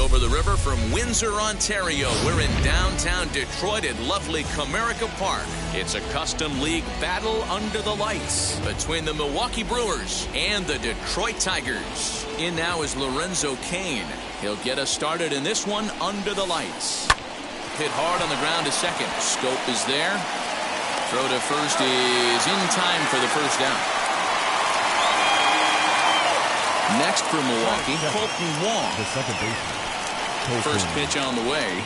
Over the river from Windsor, Ontario. We're in downtown Detroit at lovely Comerica Park. It's a custom league battle under the lights between the Milwaukee Brewers and the Detroit Tigers. In now is Lorenzo Cain. He'll get us started in this one under the lights. Hit hard on the ground to second. Scope is there. Throw to first is in time for the first down. Next for Milwaukee, Colton Wong. The second baseman. First pitch on the way.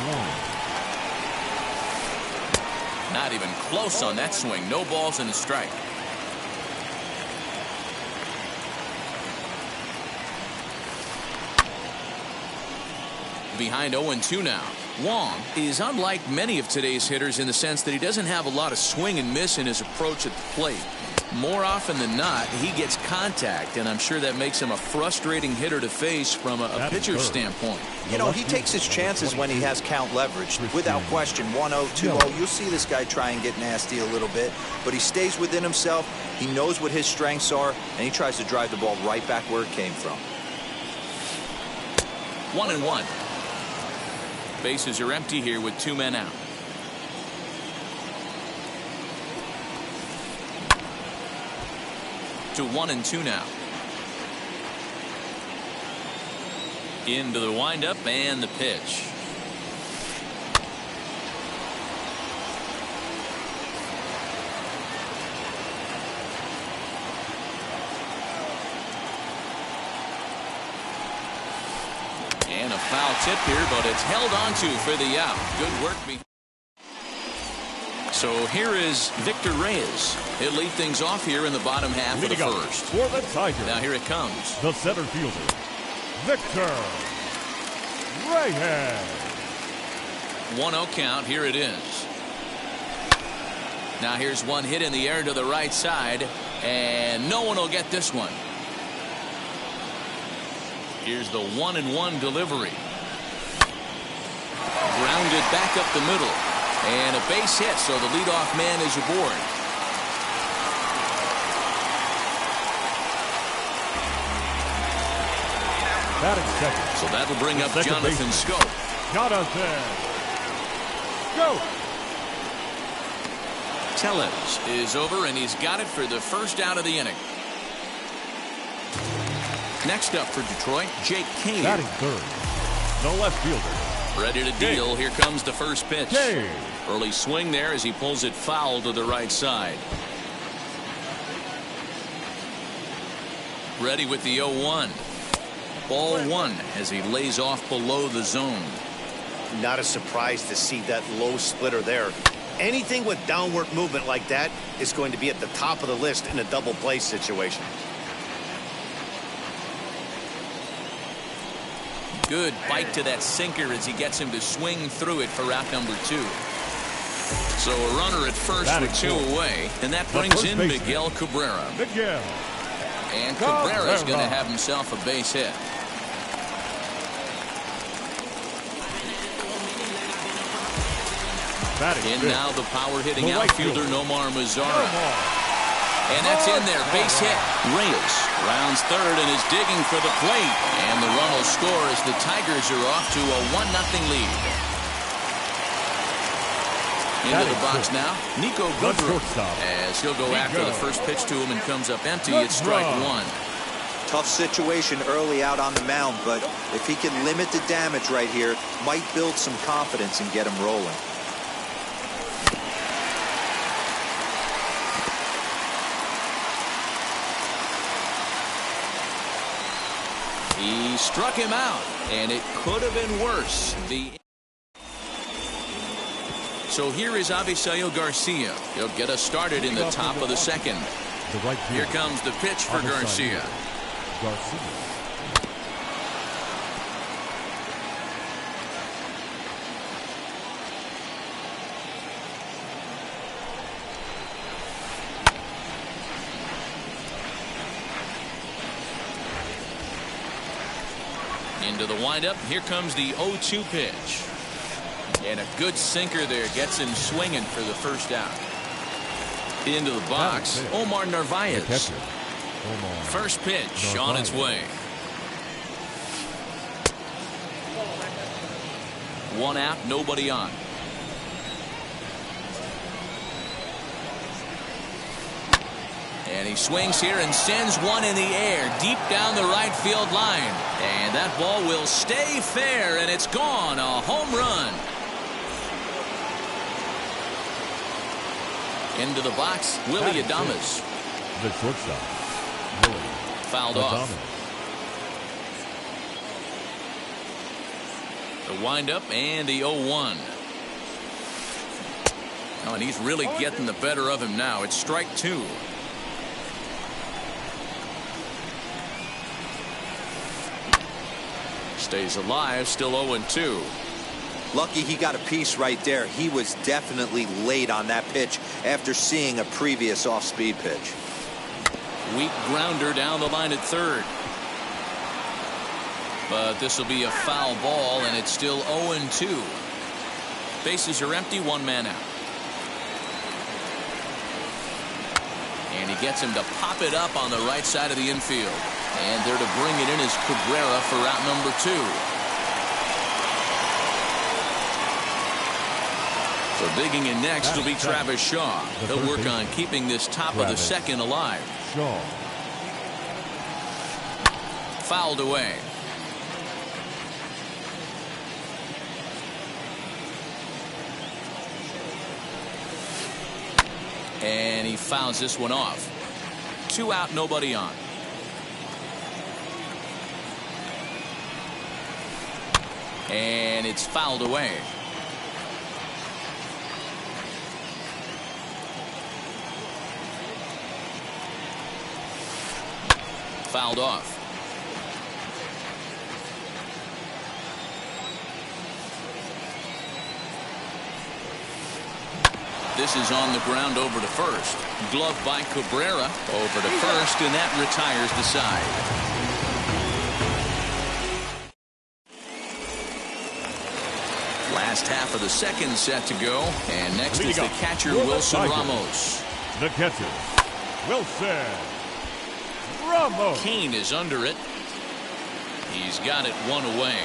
Not even close on that swing. No balls and a strike. Behind 0-2 now. Wong is unlike many of today's hitters in the sense that he doesn't have a lot of swing and miss in his approach at the plate. More often than not, he gets contact, and I'm sure that makes him a frustrating hitter to face from a pitcher's standpoint. You know, he takes his chances when he has count leverage. Without question, 1-0, 2-0, you'll see this guy try and get nasty a little bit, but he stays within himself. He knows what his strengths are, and he tries to drive the ball right back where it came from. 1-1. Bases are empty here with 2 men out. To 1-2 now. Into the windup and the pitch. And a foul tip here, but it's held onto for the out. Good work. So here is Victor Reyes. He'll lead things off here in the bottom half of the first. For the Tigers. Now here it comes. The center fielder, Victor Reyes. 1-0 count. Here it is. Now here's one hit in the air to the right side, and no one will get this one. Here's the 1-1 delivery. Grounded back up the middle. And a base hit, so the leadoff man is aboard. Batting second. So that'll bring up Jonathan Scope. Jonathan Scope. Tellez is over, and he's got it for the first out of the inning. Next up for Detroit, Jake Cave. Batting third, the left fielder. Ready to deal. Here comes the first pitch. Cave. Early swing there as he pulls it foul to the right side. Ready with the 0-1. Ball one as he lays off below the zone. Not a surprise to see that low splitter there. Anything with downward movement like that is going to be at the top of the list in a double play situation. Good bite to that sinker as he gets him to swing through it for out number 2. So a runner at first with 2 away, and that brings in Miguel Cabrera. And Cabrera's going to have himself a base hit. And now the power-hitting outfielder Nomar Mazara. And that's in there. Base hit. Reyes rounds third and is digging for the plate. And the run will score as the Tigers are off to a 1-0 lead. Into the box now, Nico Goodrum, as he'll go after the first pitch to him and comes up empty. It's strike one. Tough situation early out on the mound, but if he can limit the damage right here, might build some confidence and get him rolling. He struck him out, and it could have been worse. So here is Avisail Garcia. He'll get us started in the top of the second. The right Here field. comes the pitch for On the side Garcia. field. Garcia. Into the windup. Here comes the 0-2 pitch. And a good sinker there gets him swinging for the first out. Into the box, Omar Narvaez. Catcher. Omar First pitch on its way. One out, nobody on. And he swings here and sends one in the air deep down the right field line. And that ball will stay fair, and it's gone. A home run. Into the box, Willie Adames. The shortstop. Willie Fouled off. The windup and the 0-1. Oh, and he's really getting the better of him now. It's strike two. Stays alive, still 0-2. Lucky he got a piece right there. He was definitely late on that pitch after seeing a previous off-speed pitch. Weak grounder down the line at third. But this will be a foul ball, and it's still 0-2. Bases are empty, one man out. And he gets him to pop it up on the right side of the infield. And there to bring it in is Cabrera for out number 2. So digging in next will be Travis Shaw. He'll work on keeping this top of the second alive. Shaw. Fouled away. And he fouls this one off. 2 out, nobody on. And it's fouled away. Fouled off. This is on the ground over to first. Glove by Cabrera over to first, and that retires the side. Last half of the second set to go, and next is the catcher Wilson Ramos. The catcher, Wilson Ramos. Kane is under it. He's got it one away.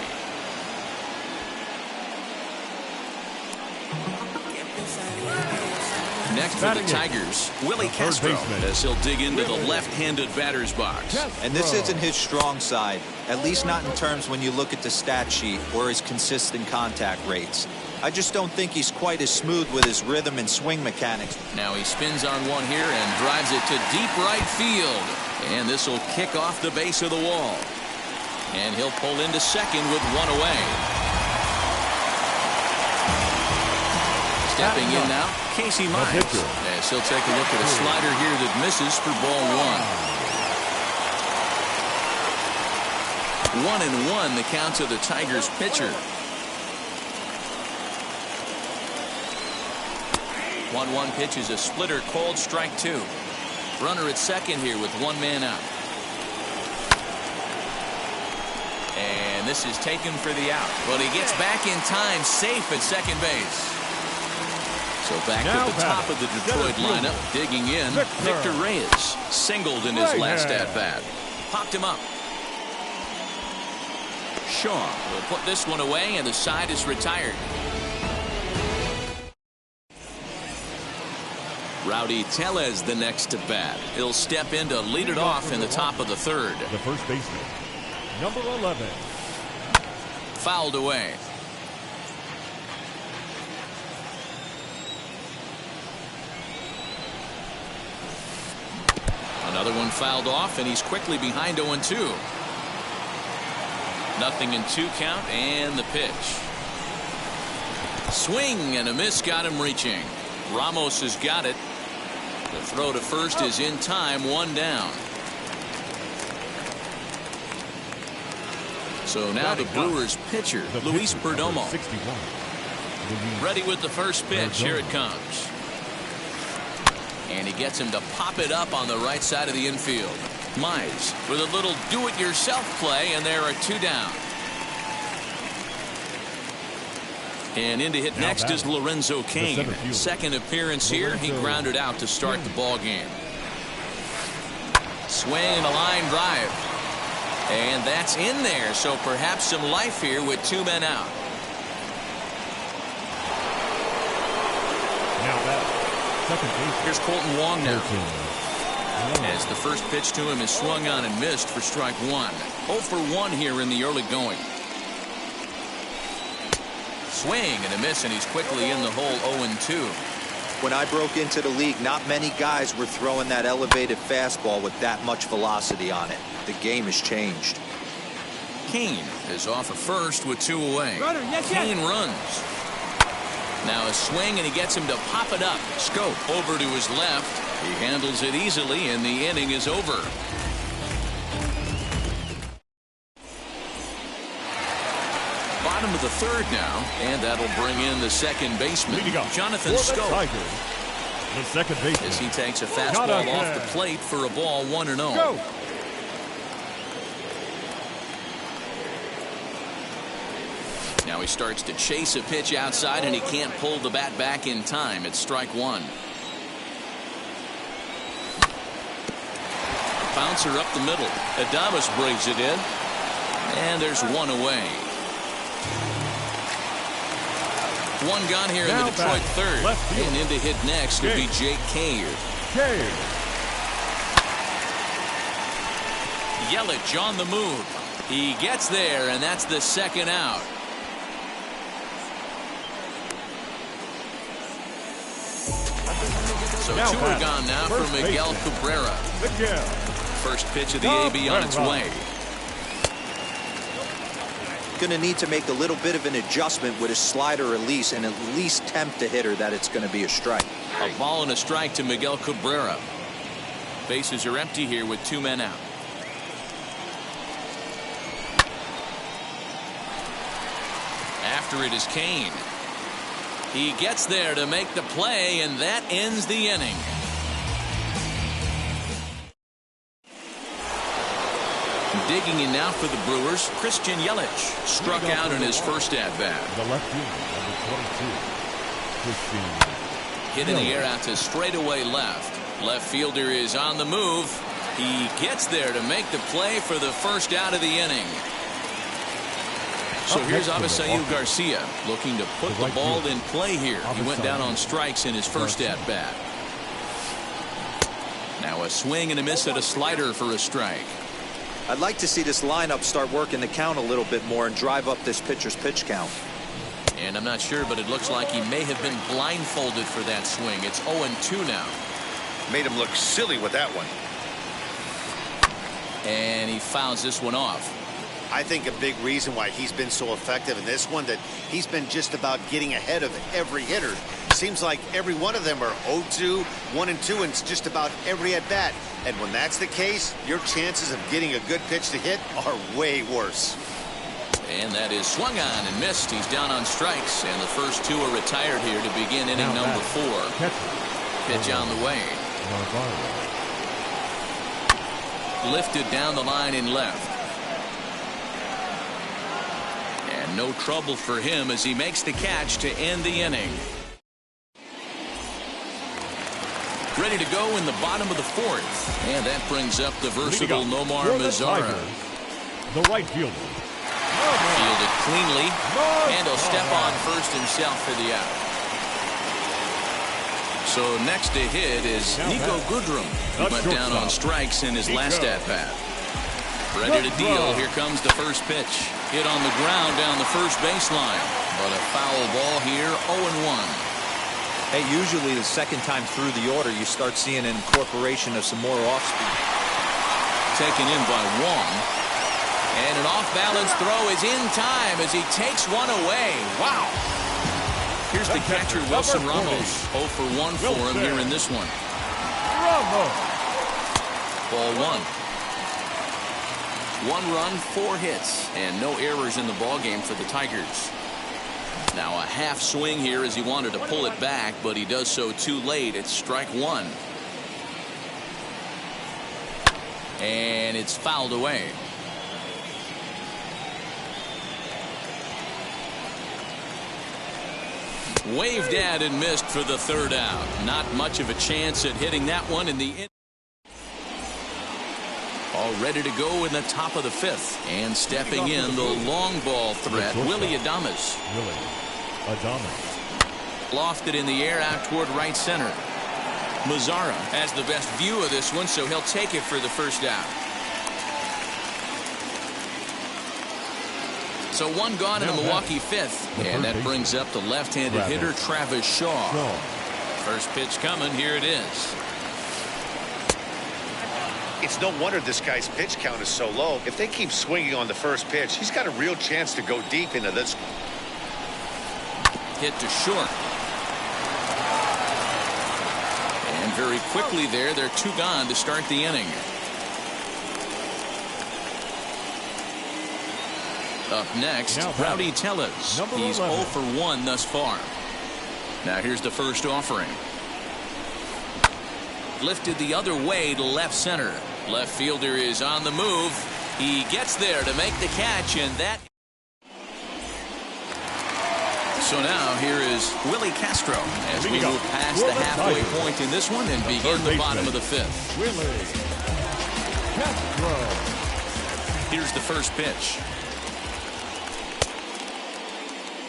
Next for the Tigers, Willie Castro, as he'll dig into the left-handed batter's box. And this isn't his strong side, at least not in terms when you look at the stat sheet or his consistent contact rates. I just don't think he's quite as smooth with his rhythm and swing mechanics. Now he spins on one here and drives it to deep right field. And this will kick off the base of the wall. And he'll pull into second with one away. Stepping in now, Casey Mize. As he'll take a look at a slider here that misses for ball 1. 1-1 the count to the Tigers pitcher. 1-1 pitch is a splitter, called strike 2. Runner at second here with one man out. And this is taken for the out. But he gets back in time, safe at second base. So back at the top of the Detroit lineup, digging in, Victor Reyes singled in his last at-bat. Popped him up. Shaw will put this one away, and the side is retired. Rowdy Tellez the next to bat. He'll step in to lead it off in the top of the third. The first baseman, number 11. Fouled away. Another one fouled off, and he's quickly behind 0-2. Nothing in 2 count, and the pitch. Swing and a miss got him reaching. Ramos has got it. The throw to first is in time, 1 down. So now the Brewers pitcher, Luis Perdomo. 61. Ready with the first pitch. Here it comes. And he gets him to pop it up on the right side of the infield. Mize with a little do-it-yourself play, and there are 2 down. And in to hit next is Lorenzo Cain. Second appearance here. He grounded out to start the ball game. Swing and a line drive. And that's in there, so perhaps some life here with 2 men out. Now that second base. Here's Colton Wong now. As the first pitch to him is swung on and missed for strike 1. 0 for 1 here in the early going. Swing and a miss, and he's quickly in the hole. 0-2. When I broke into the league, not many guys were throwing that elevated fastball with that much velocity on it. The game has changed. Cain is off at first with 2 away. Cain runs. Now a swing, and he gets him to pop it up. Scope over to his left. He handles it easily, and the inning is over. Bottom of the 3rd now, and that'll bring in the second baseman, Jonathan Scope. The second baseman. As he takes a fastball off the plate for a ball, 1-0. Now he starts to chase a pitch outside, and he can't pull the bat back in time. It's strike 1. Bouncer up the middle. Adames brings it in, and there's 1 away. 1 gone here in the Detroit 3rd. And in to hit next will be Jake Cave. Yelich on the move. He gets there, and that's the 2nd out. So 2 are gone now for Miguel Cabrera. First pitch of the AB on its way. Going to need to make a little bit of an adjustment with his slider release and at least tempt the hitter that it's going to be a strike. A ball and a strike to Miguel Cabrera. Bases are empty here with 2 men out. After it is Cain. He gets there to make the play, and that ends the inning. Digging in now for the Brewers, Christian Yelich struck out in his first at-bat. The left fielder, number 22, Christian. Hit in the air out to straightaway left. Left fielder is on the move. He gets there to make the play for the first out of the inning. So here's Avisail Garcia looking to put the ball in play here. He went down on strikes in his first at-bat. Now a swing and a miss at a slider for a strike. I'd like to see this lineup start working the count a little bit more and drive up this pitcher's pitch count. And I'm not sure, but it looks like he may have been blindfolded for that swing. It's 0-2 now. Made him look silly with that one. And he fouls this one off. I think a big reason why he's been so effective in this one, that he's been just about getting ahead of every hitter. Seems like every one of them are 0-2, 1-2, and it's just about every at-bat. And when that's the case, your chances of getting a good pitch to hit are way worse. And that is swung on and missed. He's down on strikes, and the first 2 are retired here to begin inning number 4. Pitch on the way. Lifted down the line in left. And no trouble for him as he makes the catch to end the inning. Ready to go in the bottom of the 4th. And that brings up the versatile Nomar Mazara. The right fielder. Fielded cleanly. And he'll step on first himself for the out. So next to hit is Nico Goodrum. He went down on strikes in his last at-bat. Ready to deal. Here comes the first pitch. Hit on the ground down the first baseline. But a foul ball here, 0-1. Hey, usually the second time through the order, you start seeing an incorporation of some more off-speed. Taken in by Wong. And an off-balance throw is in time as he takes one away. Wow. Here's the catcher, Wilson Ramos. 0 for 1 for him here in this one. Ball one. 1 run, 4 hits, and no errors in the ballgame for the Tigers. Now a half swing here as he wanted to pull it back, but he does so too late. It's strike 1. And it's fouled away. Waved at and missed for the 3rd out. Not much of a chance at hitting that one in the end. All ready to go in the top of the 5th. And stepping in the long ball threat, Willie Adames. Lofted in the air out toward right center. Mazzara has the best view of this one, so he'll take it for the 1st out. So 1 gone in the Milwaukee 5th. And that brings up the left-handed hitter, Travis Shaw. First pitch coming. Here it is. It's no wonder this guy's pitch count is so low. If they keep swinging on the first pitch, he's got a real chance to go deep into this. Hit to short. And very quickly there, they're 2 gone to start the inning. Up next, Rowdy Tellez. He's 0 for 1 thus far. Now here's the first offering. Lifted the other way to left center. Left fielder is on the move. He gets there to make the catch, and that. So now here is Willie Castro as we move past the halfway point in this one and begin the bottom of the 5th. Willie Castro. Here's the first pitch.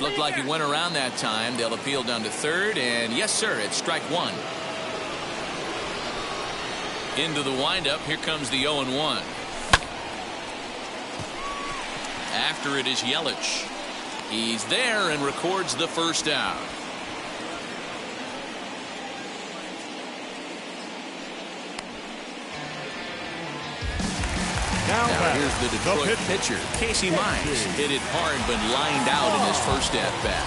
Looked like he went around that time. They'll appeal down to 3rd, and yes, sir, it's strike 1. Into the windup. Here comes the 0-1. After it is Yelich. He's there and records the 1st out. Now here's the Detroit pitcher, Casey Mize. Hit it hard but lined out in his first at-bat.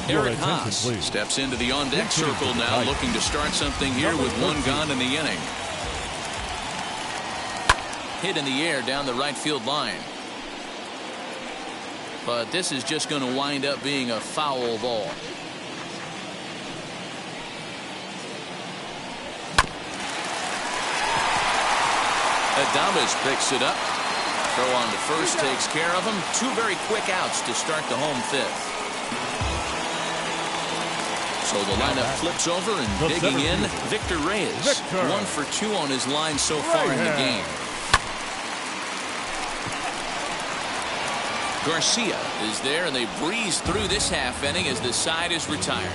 Eric Haas steps into the on-deck circle now, looking to start something here with 1 gone in the inning. Hit in the air down the right field line. But this is just going to wind up being a foul ball. Adames picks it up. Throw on to first takes care of him. 2 very quick outs to start the home 5th. So the lineup flips over and digging in, Victor Reyes. 1 for 2 on his line so far in the game. Garcia is there, and they breeze through this half inning as the side is retired.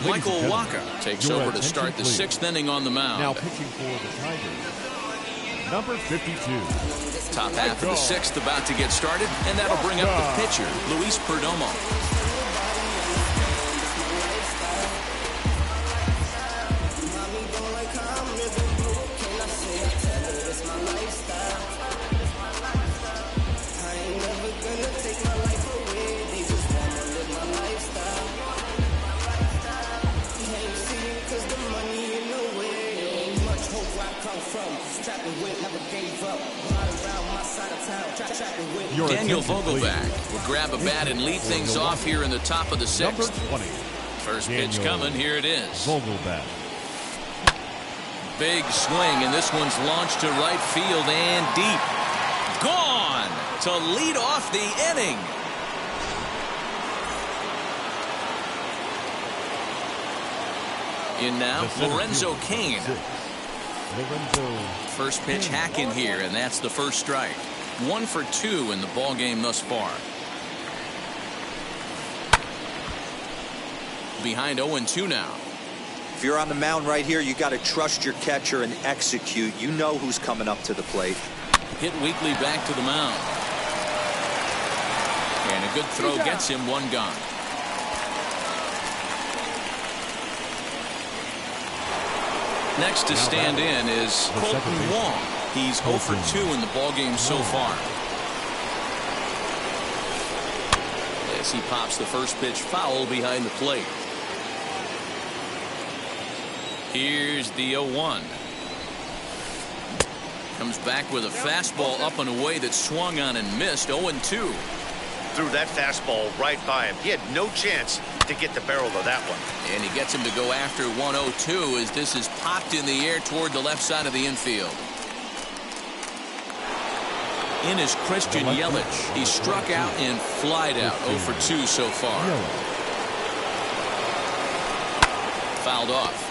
Michael Wacha takes over to start the 6th inning on the mound. Now pitching for the Tigers, number 52. Top half of the 6th about to get started, and that'll bring up the pitcher, Luis Perdomo. Daniel Vogelback will grab a bat and lead things off here in the top of the 6th. First pitch coming. Here it is. Vogelback. Big swing, and this one's launched to right field and deep. Gone to lead off the inning. In now, Lorenzo Cain. First pitch hacking here, and that's the first strike. 1 for 2 in the ball game thus far. Behind 0-2 now. If you're on the mound right here, you got to trust your catcher and execute. You know who's coming up to the plate. Hit weakly back to the mound. And a good throw gets him 1 gone. Next to stand in is Colton Wong. He's 0 for 2 in the ballgame so far. As he pops the first pitch foul behind the plate. Here's the 0-1. Comes back with a fastball up and away that swung on and missed. 0-2. Threw that fastball right by him. He had no chance to get the barrel of that one. And he gets him to go after 1-0-2 as this is popped in the air toward the left side of the infield. In is Christian Yelich. He struck out and flied out. 0 for 2 so far. Fouled off.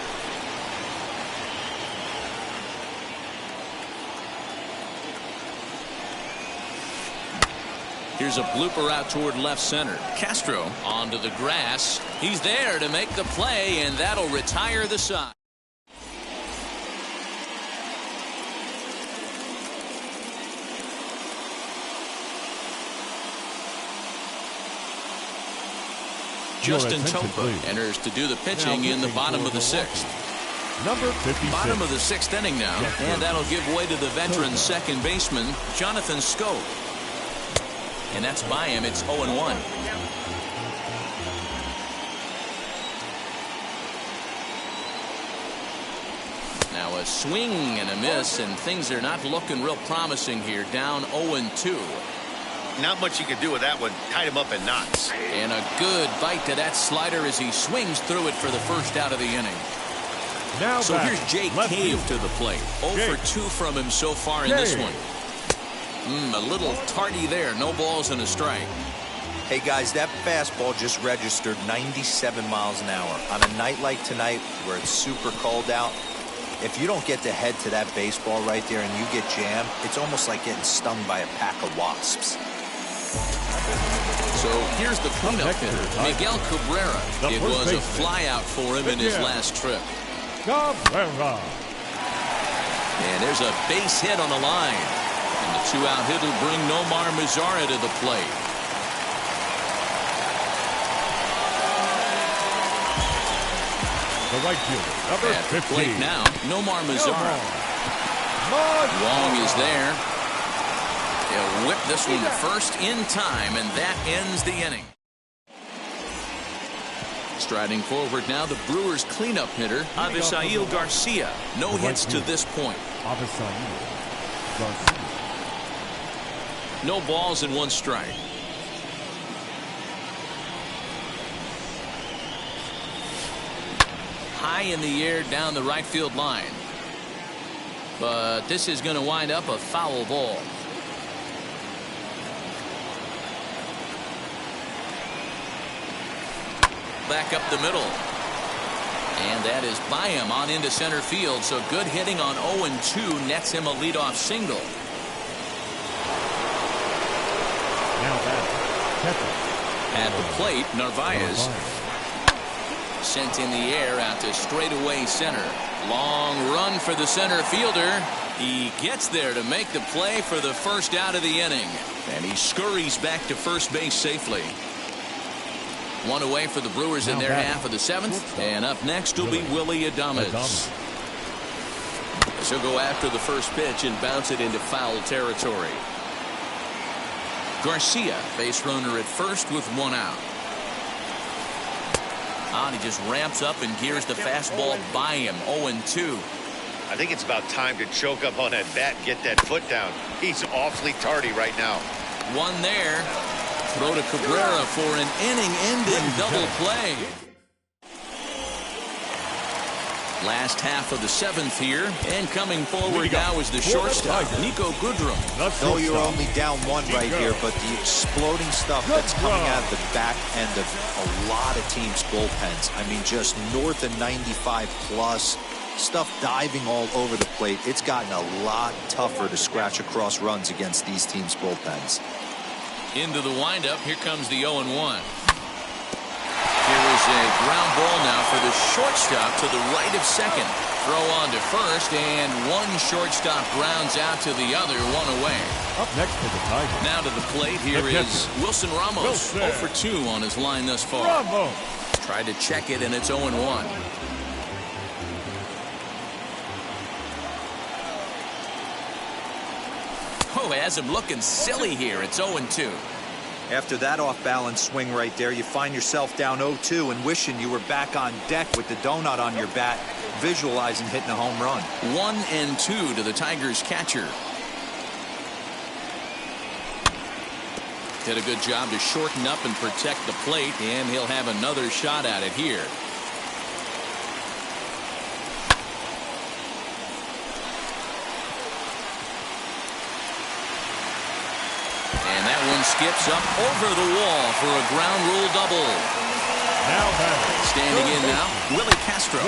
Here's a blooper out toward left center. Castro onto the grass. He's there to make the play, and that'll retire the side. Justin Topa enters to do the pitching in the bottom of the 6th. Number 56. Bottom of the 6th inning now, and that'll give way to the veteran second baseman, Jonathan Schoop. And that's by him. It's 0-1. Now a swing and a miss, and things are not looking real promising here. Down 0-2. Not much you can do with that one. Tied him up in knots. And a good bite to that slider as he swings through it for the first out of the inning. Now so here's Jake Cave to the plate. 0 for 2 from him so far in this one. A little tardy there. No balls and a strike. Hey guys, that fastball just registered 97 miles an hour. On a night like tonight where it's super cold out, if you don't get to head to that baseball right there and you get jammed, it's almost like getting stung by a pack of wasps. So here's the cleanup hitter, Miguel Cabrera. It was a flyout for him in his last trip. Cabrera. And there's a base hit on the line. And the 2-out hit will bring Nomar Mazara to the plate. The right fielder, number at the 15. plate now, Nomar Mazara. Wong is there. He'll whip this one to first in time, and that ends the inning. Striding forward now, the Brewers' cleanup hitter, Avisail Garcia. No hits to this point. Avisail Garcia. No balls and 1 strike. High in the air down the right field line. But this is going to wind up a foul ball. Back up the middle. And that is by him on into center field. So good hitting on 0-2 nets him a leadoff single. At the plate, Narvaez. Sent in the air out to straightaway center. Long run for the center fielder. He gets there to make the play for the first out of the inning. And he scurries back to first base safely. 1 away for the Brewers in their half of the 7th. And up next will be Willie Adames. He'll go after the first pitch and bounce it into foul territory. Garcia, base runner at first with 1 out. And he just ramps up and gears the fastball by him. 0-2. I think it's about time to choke up on that bat and get that foot down. He's awfully tardy right now. 1 there. Throw to Cabrera for an inning-ending double play. Last half of the 7th here, and coming forward now is the shortstop, Nico Goodrum. No, you're only down 1 right here, but the exploding stuff that's coming out of the back end of a lot of teams' bullpens. I mean, just north of 95 plus, stuff diving all over the plate. It's gotten a lot tougher to scratch across runs against these teams' bullpens. Into the windup, here comes the 0-1. Here is a ground ball now for the shortstop to the right of second. Throw on to first, and 1 shortstop grounds out to the other, 1 away. Up next for the Tigers. Now to the plate, here is Wilson Ramos. 0 for 2 on his line thus far. Ramos. Tried to check it, and it's 0-1. has him looking silly here. It's 0-2. After that off-balance swing right there, you find yourself down 0-2 and wishing you were back on deck with the donut on your bat, visualizing hitting a home run. 1-2 to the Tigers catcher. Did a good job to shorten up and protect the plate, and he'll have another shot at it here. And that one skips up over the wall for a ground rule double. Standing in now, Willie Castro.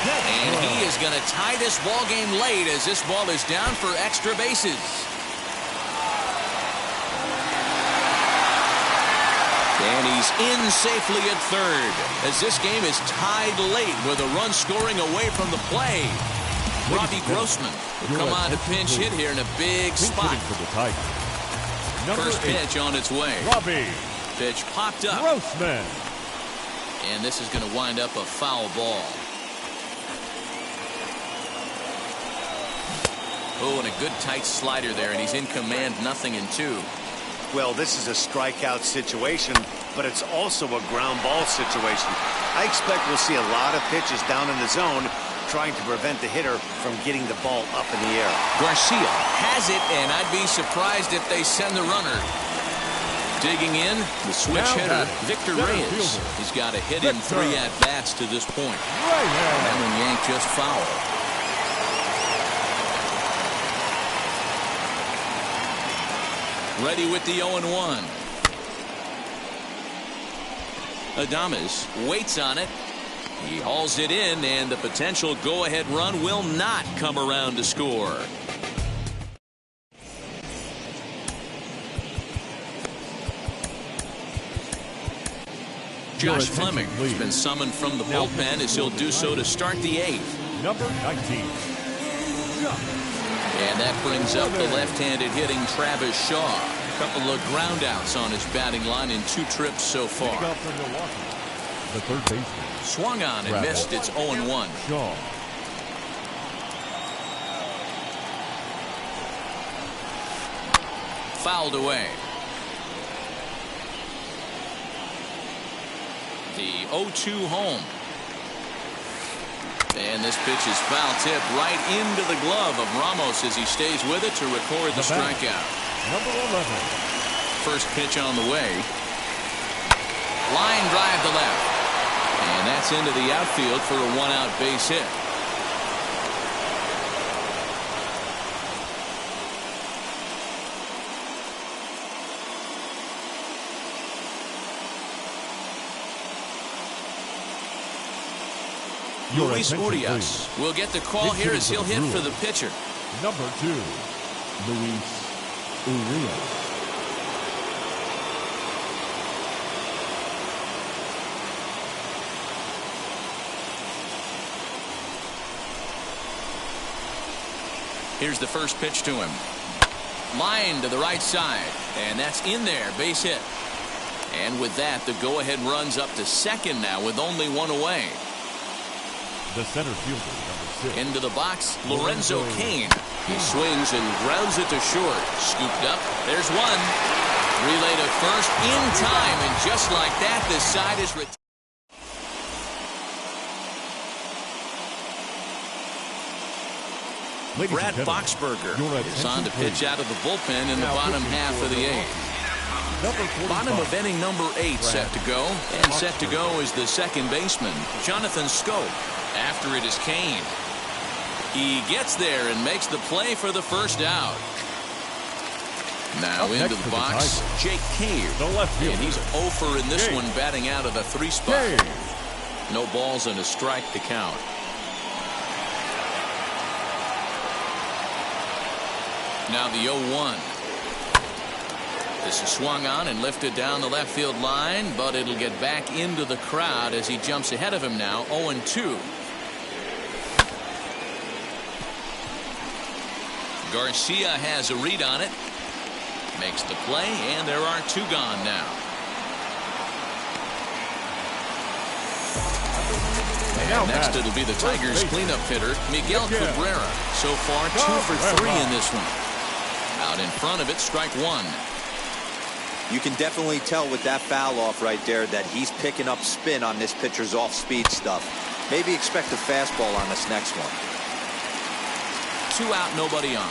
And he is going to tie this ball game late as this ball is down for extra bases. And he's in safely at third as this game is tied late with a run scoring away from the play. Robbie Grossman will come on to pinch hit here in a big spot. First pitch on its way. Robbie. Pitch popped up. Grossman. And this is going to wind up a foul ball. Oh, and a good tight slider there, and he's in command, 0-2. Well, this is a strikeout situation, but it's also a ground ball situation. I expect we'll see a lot of pitches down in the zone trying to prevent the hitter from getting the ball up in the air. Garcia has it, and I'd be surprised if they send the runner. Digging in, the switch hitter, Victor Reyes. He's got a hit in 3 at-bats to this point. That one yanked just foul. Ready with the 0-1. Adames waits on it. He hauls it in, and the potential go-ahead run will not come around to score. Josh Fleming has been summoned from the bullpen as he'll do so to start the 8th. Number 19. And that brings up the left-handed hitting Travis Shaw. A couple of groundouts on his batting line in 2 trips so far. The third baseman. Swung on and missed. It's 0-1. Shaw. Fouled away. The 0-2 home. And this pitch is foul tip right into the glove of Ramos as he stays with it to record the strikeout. Number 11. First pitch on the way. Line drive to left. And that's into the outfield for a 1-out base hit. Luis Urias will get the call here as he'll hit for the pitcher. Number 2, Luis Urias. Here's the first pitch to him. Line to the right side, and that's in there, base hit. And with that, the go-ahead runs up to second now with only 1 away. The center fielder, number 6. Into the box, Lorenzo Cain. He swings and grounds it to short. Scooped up. There's one. Relay to first in time, and just like that, this side is retired. Brad Boxberger is on to pitch out of the bullpen in the bottom half of the 8th. Bottom of inning number 8 set to go. And set to go is the second baseman, Jonathan Scope. After it is Cain. He gets there and makes the play for the first out. Now into the box, Jake Cave. And he's 0 in this one, batting out of the 3 spot. No balls and a strike to count. Now the 0-1. This is swung on and lifted down the left field line, but it'll get back into the crowd as he jumps ahead of him now, 0-2. Garcia has a read on it. Makes the play, and there are 2 gone now. And next it'll be the Tigers cleanup hitter, Miguel Cabrera. So far 2 for 3 in this one. in front of it, strike one. You can definitely tell with that foul off right there that he's picking up spin on this pitcher's off-speed stuff. Maybe expect a fastball on this next one. 2 out, nobody on.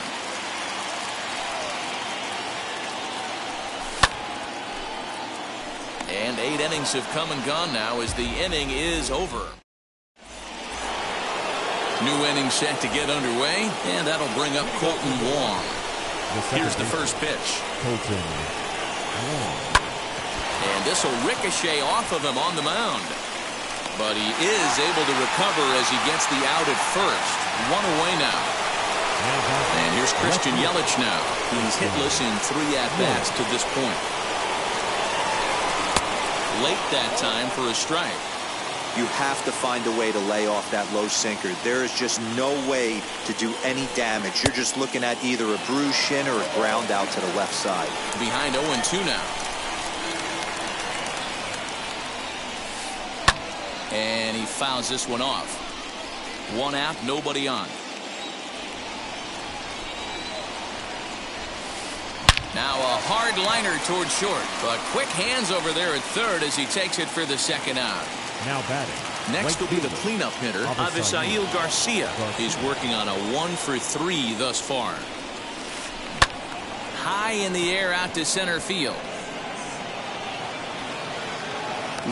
And 8 innings have come and gone now as the inning is over. New inning set to get underway, and that'll bring up Colton Wong. Here's the first pitch. Colton Wong. And this will ricochet off of him on the mound. But he is able to recover as he gets the out at first. 1 away now. And here's Christian Yelich now. He's hitless in 3 at-bats to this point. Late that time for a strike. You have to find a way to lay off that low sinker. There is just no way to do any damage. You're just looking at either a bruised shin or a ground out to the left side. Behind 0-2 now. And he fouls this one off. 1 out, nobody on. Now a hard liner toward short, but quick hands over there at third as he takes it for the second out. Now batting. Next will be the cleanup hitter, Avisail Garcia. He's working on a 1-for-3 thus far. High in the air out to center field.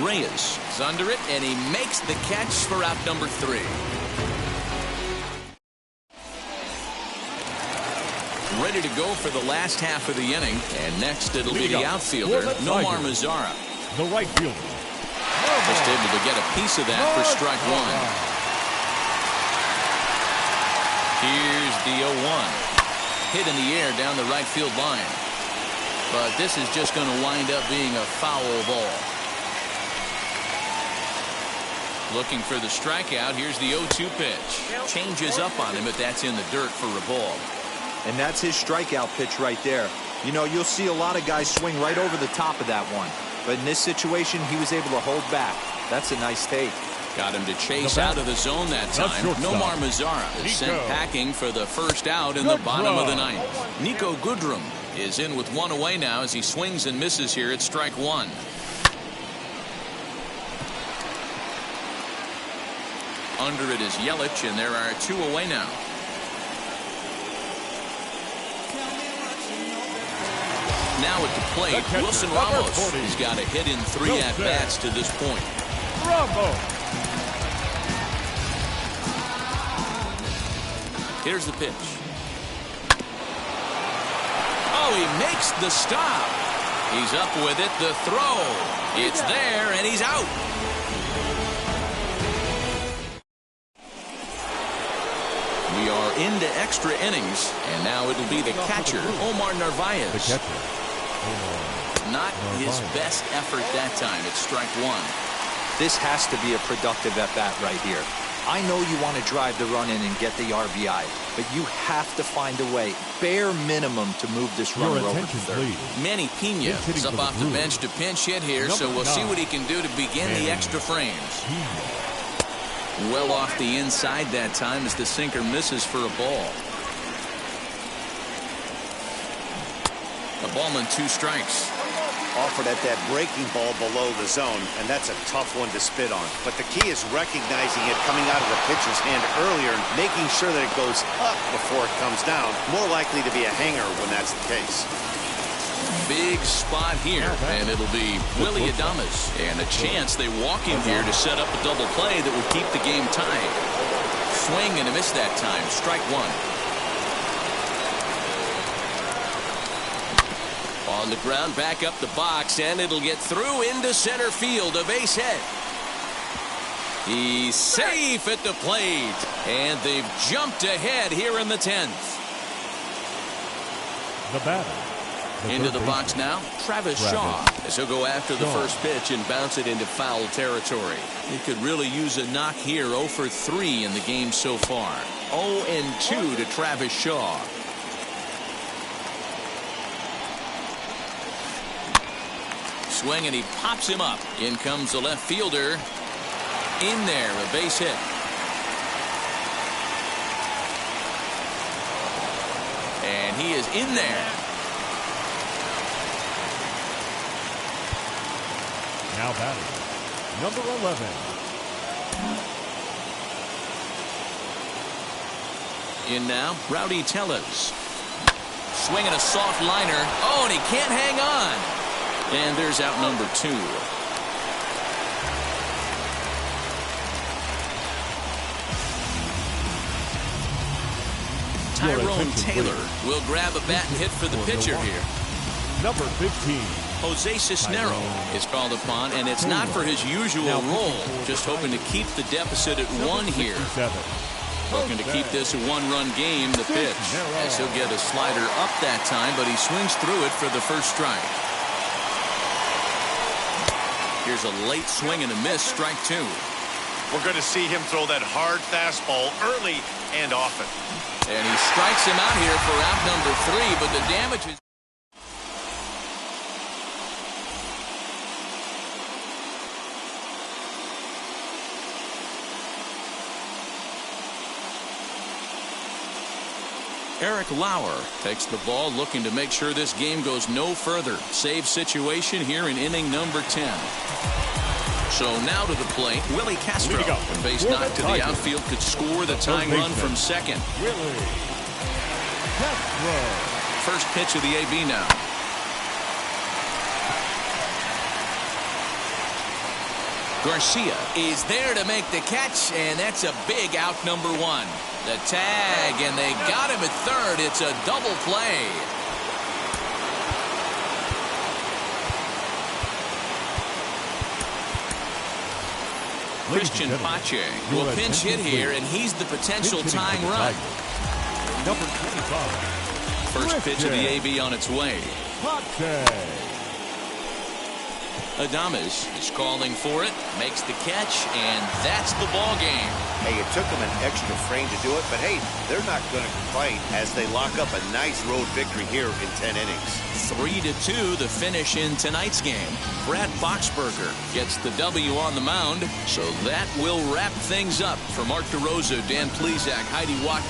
Reyes is under it, and he makes the catch for out number 3. Ready to go for the last half of the inning. And next it'll be the outfielder, Nomar Mazara. The right fielder. Just able to get a piece of that for strike one. Here's the 0-1. Hit in the air down the right field line. But this is just going to wind up being a foul ball. Looking for the strikeout. Here's the 0-2 pitch. Changes up on him, but that's in the dirt for a ball. And that's his strikeout pitch right there. You know, you'll see a lot of guys swing right over the top of that one. But in this situation, he was able to hold back. That's a nice take. Got him to chase out of the zone that time. Nomar Mazara is sent packing for the first out in the bottom of the 9th. Nico Goodrum is in with 1 away now as he swings and misses here at strike 1. Under it is Yelich, and there are 2 away now. Now at the plate, Wilson Ramos. He's got a hit in 3 at-bats to this point. Here's the pitch. Oh, he makes the stop. He's up with it. The throw. It's there, and he's out. We are into extra innings, and now it'll be the catcher, Omar Narvaez. The catcher. Not his best effort that time. It's strike 1. This has to be a productive at-bat right here. I know you want to drive the run in and get the RBI, but you have to find a way, bare minimum, to move this runner over to third. Manny Pena is up off the bench to pinch hit here, so we'll see what he can do to begin the extra frames. Well off the inside that time as the sinker misses for a ball. A ball and 2 strikes. Offered at that breaking ball below the zone, and that's a tough one to spit on. But the key is recognizing it coming out of the pitcher's hand earlier and making sure that it goes up before it comes down. More likely to be a hanger when that's the case. Big spot here, and it'll be Willie Adames. And a chance they walk him here to set up a double play that will keep the game tied. Swing and a miss that time. Strike 1. On the ground, back up the box, and it'll get through into center field. A base hit. He's safe at the plate, and they've jumped ahead here in the 10th. The batter. Into the box now, Travis Shaw, as he'll go after the first pitch and bounce it into foul territory. He could really use a knock here. 0 for 3 in the game so far. 0-2 to Travis Shaw. Swing, and he pops him up. In comes the left fielder. In there, a base hit. And he is in there. Now batting, number 11. In now, Rowdy Tellez. Swinging a soft liner. Oh, and he can't hang on. And there's out number 2. Tyrone Taylor will grab a bat and hit for the pitcher here. Number 15. Jose Cisnero is called upon, and it's not for his usual role. Just hoping to keep the deficit at 1 here. Looking to keep this a 1-run game. The pitch, as he'll get a slider up that time, but he swings through it for the first strike. Here's a late swing and a miss, strike 2. We're going to see him throw that hard fastball early and often. And he strikes him out here for out number 3, but the damage is... Eric Lauer takes the ball, looking to make sure this game goes no further. Save situation here in inning number 10. So now to the plate, Willie Castro. When base knocked to the outfield, could score the tying run from second. Willie Castro. First pitch of the AB now. Garcia is there to make the catch, and that's a big out number 1. The tag, and they got him at third. It's a double play. Christian Pache will pinch hit here, and he's the potential tying run. Number 25. First pitch of the AB on its way. Pache. Adames is calling for it, makes the catch, and that's the ball game. Hey, it took them an extra frame to do it, but hey, they're not going to complain as they lock up a nice road victory here in 10 innings. 3-2 the finish in tonight's game. Brad Boxberger gets the W on the mound, so that will wrap things up. For Mark DeRosa, Dan Plesac, Heidi Watt.